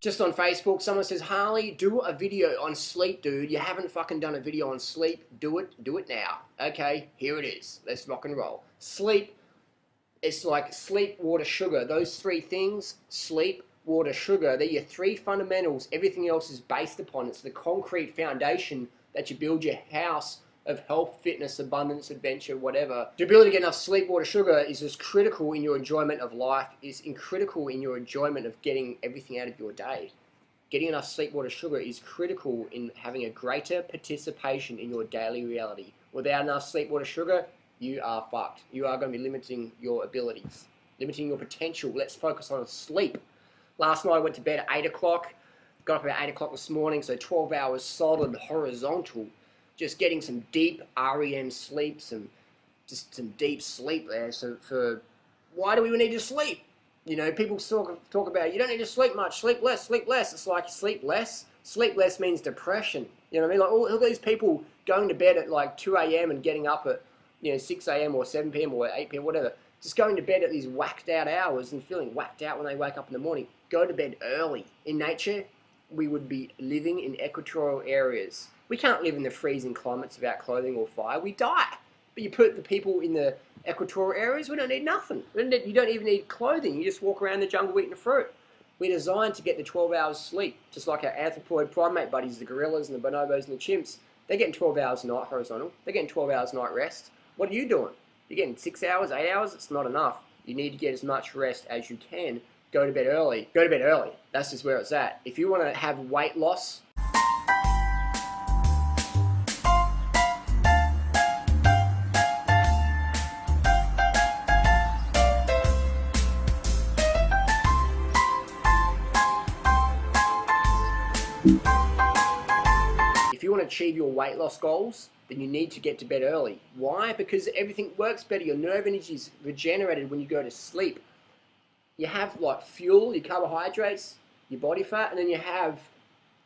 Just on Facebook, someone says, Harley, do a video on sleep, dude. You haven't fucking done a video on sleep. Do it now. Okay, here it is. Let's rock and roll. Sleep, it's like sleep, water, sugar. Those three things, sleep, water, sugar, they're your three fundamentals. Everything else is based upon. It's the concrete foundation that you build your house of health, fitness, abundance, adventure, whatever. The ability to get enough sleep, water, sugar is as critical in your enjoyment of life, is critical in your enjoyment of getting everything out of your day. Getting enough sleep, water, sugar is critical in having a greater participation in your daily reality. Without enough sleep, water, sugar, you are fucked. You are going to be limiting your abilities, limiting your potential. Let's focus on sleep. Last night I went to bed at 8 o'clock, got up at 8 o'clock this morning, so 12 hours solid, horizontal. Just getting some deep REM sleep, some deep sleep there. So why do we need to sleep? You know, people talk about, you don't need to sleep much, sleep less, sleep less. It's like, sleep less? Sleep less means depression. You know what I mean? Like, all these people going to bed at like 2 a.m. and getting up at, 6 a.m. or 7 p.m. or 8 p.m., whatever. Just going to bed at these whacked out hours and feeling whacked out when they wake up in the morning. Go to bed early. In nature, we would be living in equatorial areas. We can't live in the freezing climates without clothing or fire. We die. But you put the people in the equatorial areas, we don't need nothing. You don't even need clothing. You just walk around the jungle eating fruit. We're designed to get the 12 hours sleep, just like our anthropoid primate buddies, the gorillas and the bonobos and the chimps. They're getting 12 hours a night horizontal. They're getting 12 hours a night rest. What are you doing? You're getting 6 hours, 8 hours? It's not enough. You need to get as much rest as you can. Go to bed early. Go to bed early. That's just where it's at. If you want to have weight loss, if you want to achieve your weight loss goals, then you need to get to bed early. Why? Because everything works better. Your nerve energy is regenerated when you go to sleep. You have like fuel, your carbohydrates, your body fat, and then you have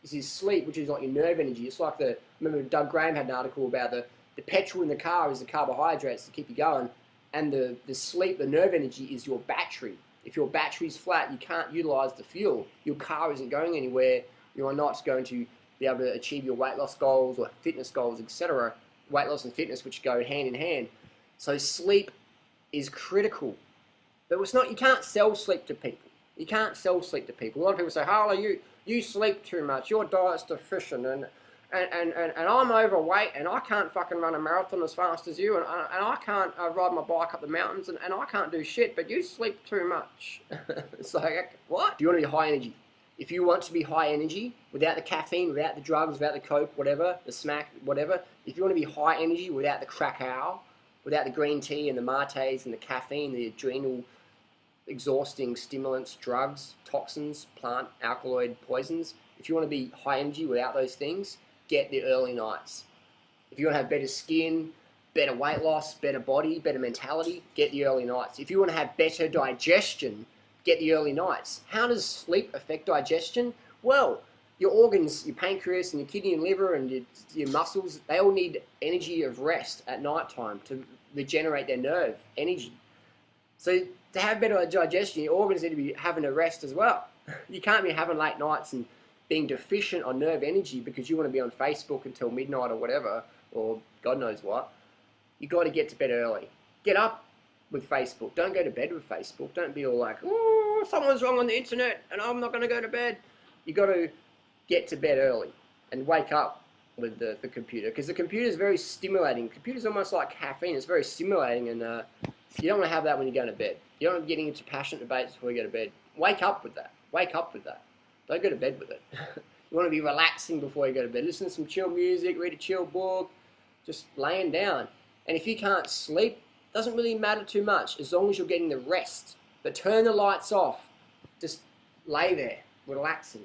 this sleep, which is like your nerve energy. It's like remember Doug Graham had an article about the petrol in the car is the carbohydrates to keep you going, and the sleep, the nerve energy is your battery. If your battery's flat, you can't utilize the fuel. Your car isn't going anywhere. You are not going to be able to achieve your weight loss goals or fitness goals, etc. Weight loss and fitness, which go hand in hand. So sleep is critical. But it's not, you can't sell sleep to people. You can't sell sleep to people. A lot of people say, Harley, you sleep too much. Your diet's deficient and I'm overweight and I can't fucking run a marathon as fast as you and I can't ride my bike up the mountains and I can't do shit, but you sleep too much. It's like, what? If you want to be high energy, if you want to be high energy, without the caffeine, without the drugs, without the coke, whatever, the smack, whatever, if you want to be high energy without the crackhow, without the green tea and the mates and the caffeine, the adrenal exhausting stimulants, drugs, toxins, plant, alkaloid poisons, if you want to be high energy without those things, get the early nights. If you want to have better skin, better weight loss, better body, better mentality, get the early nights. If you want to have better digestion, get the early nights. How does sleep affect digestion? Well, your organs, your pancreas and your kidney and liver and your muscles, they all need energy of rest at night time to regenerate their nerve energy. So to have better digestion, your organs need to be having a rest as well. You can't be having late nights and being deficient on nerve energy because you want to be on Facebook until midnight or whatever, or God knows what. You got to get to bed early. Get up with Facebook. Don't go to bed with Facebook. Don't be all like, oh, someone's wrong on the internet and I'm not going to go to bed. You got to get to bed early and wake up with the computer, because the computer is very stimulating. The computer's almost like caffeine. It's very stimulating, and you don't want to have that when you're going to bed. You don't want to be getting into passionate debates before you go to bed. Wake up with that. Wake up with that. Don't go to bed with it. You want to be relaxing before you go to bed. Listen to some chill music, read a chill book, just laying down. And if you can't sleep, it doesn't really matter too much as long as you're getting the rest. But turn the lights off. Just lay there, relaxing.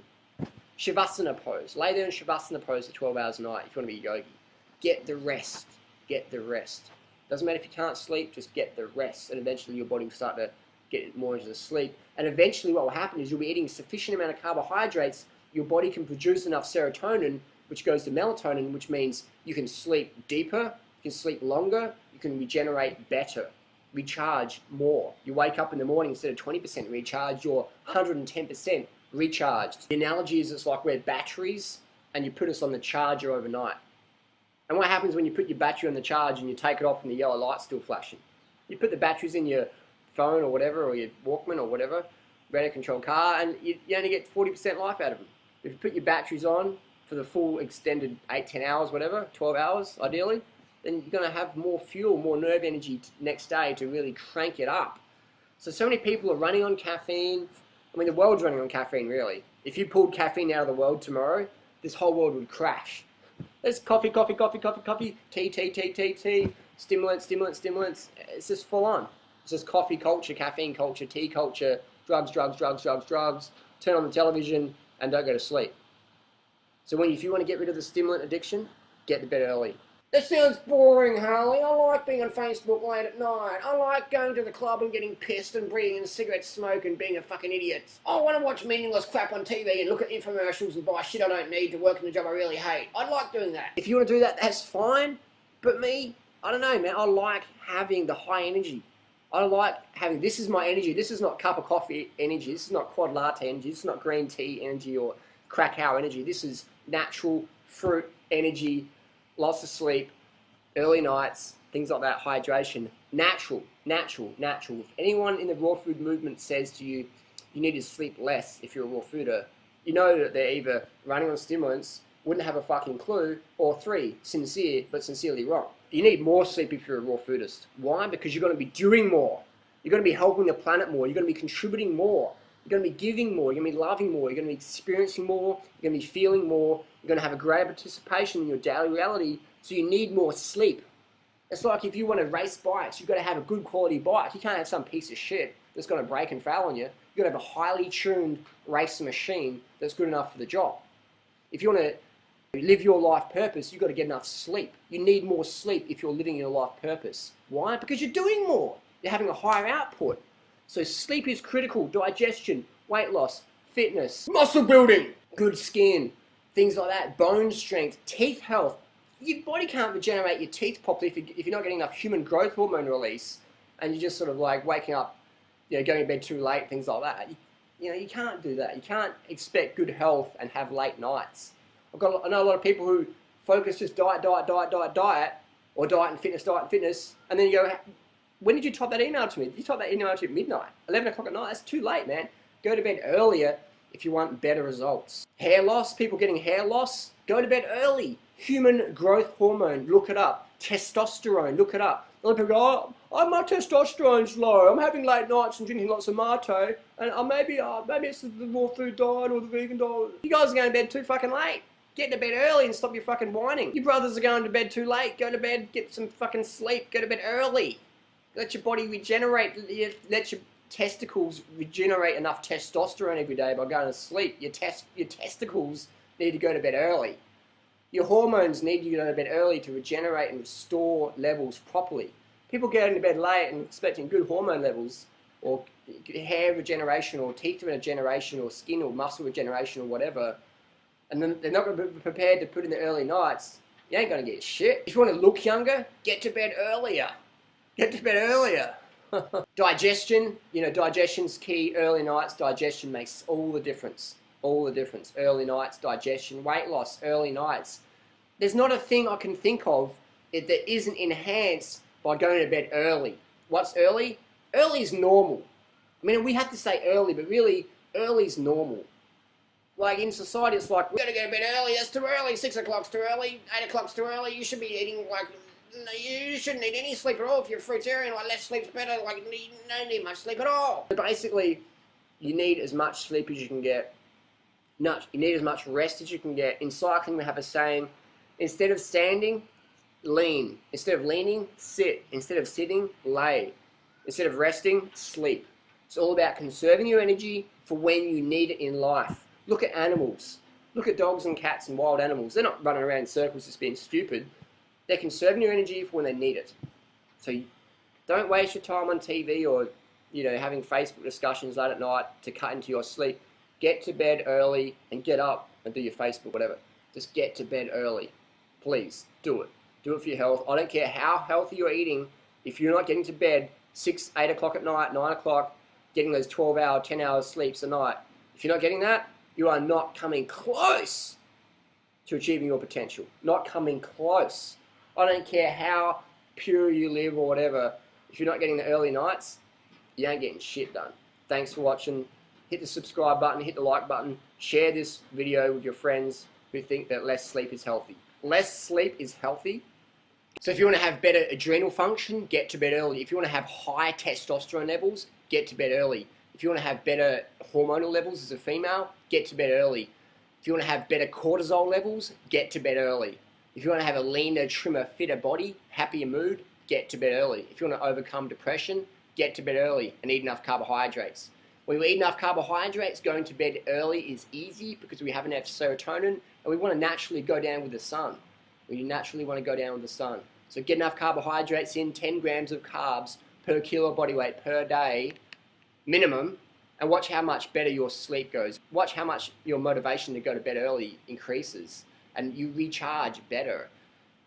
Shavasana pose. Lay there in Shavasana pose for 12 hours a night if you want to be a yogi. Get the rest. Get the rest. Doesn't matter if you can't sleep, just get the rest. And eventually your body will start to get more into the sleep. And eventually what will happen is you'll be eating a sufficient amount of carbohydrates, your body can produce enough serotonin, which goes to melatonin, which means you can sleep deeper, you can sleep longer, you can regenerate better, recharge more. You wake up in the morning, instead of 20% recharge, you're 110% recharged. The analogy is it's like we're batteries and you put us on the charger overnight. And what happens when you put your battery on the charge and you take it off and the yellow light's still flashing? You put the batteries in your phone or whatever, or your Walkman or whatever, radio controlled car, and you only get 40% life out of them. If you put your batteries on for the full extended 8, 10 hours, whatever, 12 hours ideally, then you're going to have more fuel, more nerve energy next day to really crank it up. So many people are running on caffeine. I mean, the world's running on caffeine, really. If you pulled caffeine out of the world tomorrow, this whole world would crash. There's coffee, tea, stimulants. It's just full on. It's just coffee culture, caffeine culture, tea culture, drugs. Turn on the television and don't go to sleep. So if you want to get rid of the stimulant addiction, get to bed early. That sounds boring, Harley. I like being on Facebook late at night. I like going to the club and getting pissed and breathing in cigarette smoke and being a fucking idiot. I want to watch meaningless crap on TV and look at infomercials and buy shit I don't need to work in the job I really hate. I'd like doing that. If you want to do that, that's fine. But me, I don't know, man. I like having the high energy. I like having, this is my energy. This is not cup of coffee energy. This is not quad latte energy. This is not green tea energy or crackhow energy. This is natural fruit energy. Lots of sleep, early nights, things like that, hydration, natural. If anyone in the raw food movement says to you, you need to sleep less if you're a raw fooder, you know that they're either running on stimulants, wouldn't have a fucking clue, or 3, sincere but sincerely wrong. You need more sleep if you're a raw foodist. Why? Because you're going to be doing more. You're going to be helping the planet more. You're going to be contributing more. You're going to be giving more. You're going to be loving more. You're going to be experiencing more. You're going to be feeling more. You're going to have a greater participation in your daily reality. So you need more sleep. It's like if you want to race bikes, you've got to have a good quality bike. You can't have some piece of shit that's going to break and fail on you. You've got to have a highly tuned race machine that's good enough for the job. If you want to live your life purpose, you've got to get enough sleep. You need more sleep if you're living your life purpose. Why? Because you're doing more. You're having a higher output. So sleep is critical. Digestion, weight loss, fitness, muscle building, good skin, things like that, bone strength, teeth health. Your body can't regenerate your teeth properly if you're not getting enough human growth hormone release and you're just sort of like waking up, going to bed too late, things like that. You can't do that. You can't expect good health and have late nights. I know a lot of people who focus just diet, or diet and fitness, and then you go, when did you type that email to me? Did you type that email to me at midnight? 11 o'clock at night? That's too late, man. Go to bed earlier if you want better results. Hair loss, people getting hair loss, go to bed early. Human growth hormone, look it up. Testosterone, look it up. A lot of people go, my testosterone's low. I'm having late nights and drinking lots of mate, and maybe it's the raw food diet or the vegan diet. You guys are going to bed too fucking late. Get to bed early and stop your fucking whining. Your brothers are going to bed too late. Go to bed, get some fucking sleep. Go to bed early. Let your body regenerate. Let your testicles regenerate enough testosterone every day by going to sleep. Your testicles need to go to bed early. Your hormones need you to go to bed early to regenerate and restore levels properly. People going to bed late and expecting good hormone levels or hair regeneration or teeth regeneration or skin or muscle regeneration or whatever, and then they're not going to be prepared to put in the early nights, you ain't going to get shit. If you want to look younger, get to bed earlier. Get to bed earlier. Digestion, digestion's key. Early nights, digestion makes all the difference. All the difference. Early nights, digestion, weight loss, early nights. There's not a thing I can think of that isn't enhanced by going to bed early. What's early? Early is normal. I mean, we have to say early, but really, early is normal. Like in society, it's like, we're going to go to bed early, that's too early, 6 o'clock's too early, 8 o'clock's too early, you should be eating you shouldn't need any sleep at all if you're a fruitarian, less sleep's better, you don't need much sleep at all. So basically, you need as much sleep as you can get. You need as much rest as you can get. In cycling, we have a saying, instead of standing, lean. Instead of leaning, sit. Instead of sitting, lay. Instead of resting, sleep. It's all about conserving your energy for when you need it in life. Look at animals. Look at dogs and cats and wild animals. They're not running around in circles just being stupid. They're conserving your energy for when they need it. So don't waste your time on TV or having Facebook discussions late at night to cut into your sleep. Get to bed early and get up and do your Facebook, whatever. Just get to bed early. Please, do it. Do it for your health. I don't care how healthy you're eating. If you're not getting to bed 6, 8 o'clock at night, 9 o'clock, getting those 12-hour, 10-hour sleeps a night, If you're not getting that, you are not coming close to achieving your potential. Not coming close. I don't care how pure you live or whatever. If you're not getting the early nights, you ain't getting shit done. Thanks for watching. Hit the subscribe button, hit the like button, share this video with your friends who think that less sleep is healthy. Less sleep is healthy. So if you want to have better adrenal function, get to bed early. If you want to have high testosterone levels, get to bed early. If you want to have better hormonal levels as a female, get to bed early. If you want to have better cortisol levels, get to bed early. If you want to have a leaner, trimmer, fitter body, happier mood, get to bed early. If you want to overcome depression, get to bed early and eat enough carbohydrates. When we eat enough carbohydrates, going to bed early is easy because we have enough serotonin and we want to naturally go down with the sun. We naturally want to go down with the sun. So get enough carbohydrates in, 10 grams of carbs per kilo body weight per day, minimum, and watch how much better your sleep goes. Watch how much your motivation to go to bed early increases and you recharge better.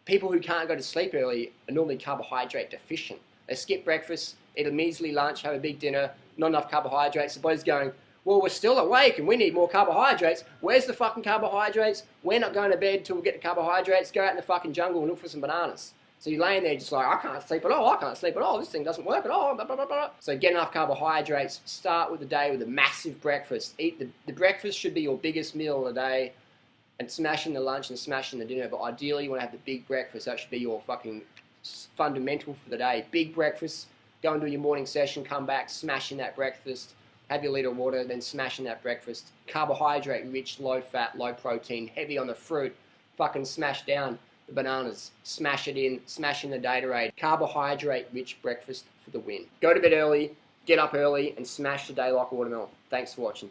People who can't go to sleep early are normally carbohydrate deficient. They skip breakfast, eat a measly lunch, have a big dinner, not enough carbohydrates. The body's going, well, we're still awake and we need more carbohydrates. Where's the fucking carbohydrates? We're not going to bed till we get the carbohydrates. Go out in the fucking jungle and look for some bananas. So you're laying there just like, I can't sleep at all, I can't sleep at all, this thing doesn't work at all, blah, blah, blah, blah. So get enough carbohydrates, start with the day with a massive breakfast. Eat the breakfast should be your biggest meal of the day, and smashing the lunch and smashing the dinner, but ideally you want to have the big breakfast. That should be your fucking fundamental for the day. Big breakfast, go and do your morning session, come back, smashing that breakfast, have your liter of water, then smashing that breakfast. Carbohydrate rich, low fat, low protein, heavy on the fruit, fucking smash down the bananas, smash it in, smash in the Gatorade. Carbohydrate rich breakfast for the win. Go to bed early, get up early, and smash the day like a watermelon. Thanks for watching.